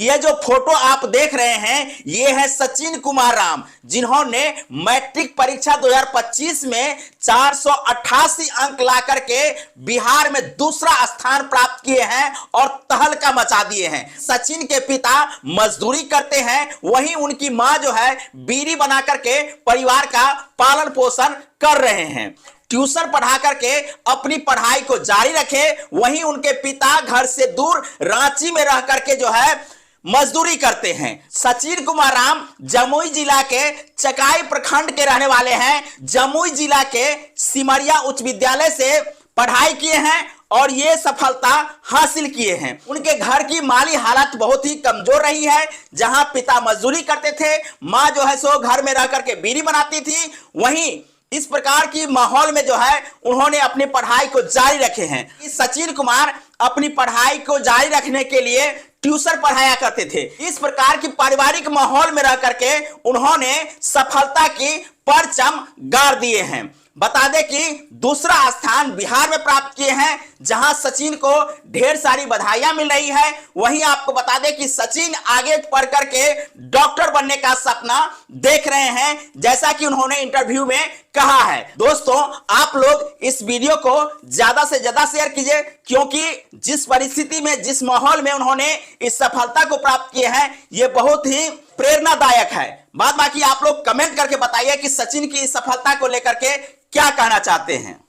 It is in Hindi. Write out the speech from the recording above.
ये जो फोटो आप देख रहे हैं ये है सचिन कुमार राम, जिन्होंने मैट्रिक परीक्षा 2025 में 488 अंक ला करके बिहार में दूसरा स्थान प्राप्त किए हैं और तहलका मचा दिए हैं। सचिन के पिता मजदूरी करते हैं, वहीं उनकी मां जो है बीड़ी बना करके परिवार का पालन पोषण कर रहे हैं। ट्यूशन पढ़ा करके अपनी पढ़ाई को जारी रखे, वहीं उनके पिता घर से दूर रांची में रह करके जो है मजदूरी करते हैं। सचिन कुमार राम जमुई जिला के चकाई प्रखंड के रहने वाले हैं। जमुई जिला के सिमरिया उच्च विद्यालय से पढ़ाई किए हैं और ये सफलता हासिल किए हैं। उनके घर की माली हालत बहुत ही कमजोर रही है। जहां पिता मजदूरी करते थे, मां जो है सो घर में रह करके बीड़ी बनाती थी। वहीं इस प्रकार की माहौल में जो है उन्होंने अपनी पढ़ाई को जारी रखे हैं। सचिन कुमार अपनी पढ़ाई को जारी रखने के लिए ट्यूशन पढ़ाया करते थे। इस प्रकार की पारिवारिक माहौल में रह करके उन्होंने सफलता की परचम गाड़ दिए हैं। बता दें कि दूसरा स्थान बिहार में प्राप्त किए हैं, जहां सचिन को ढेर सारी बधाइयां मिल रही है। वहीं आपको बता दें कि सचिन आगे पढ़ करके डॉक्टर बनने का सपना देख रहे हैं, जैसा कि उन्होंने इंटरव्यू में कहा है। दोस्तों, आप लोग इस वीडियो को ज्यादा से ज्यादा शेयर कीजिए, क्योंकि जिस परिस्थिति में, जिस माहौल में उन्होंने इस सफलता को प्राप्त किए हैं, ये बहुत ही प्रेरणादायक है। बाकी आप लोग कमेंट करके बताइए कि सचिन की इस सफलता को लेकर के क्या कहना चाहते हैं।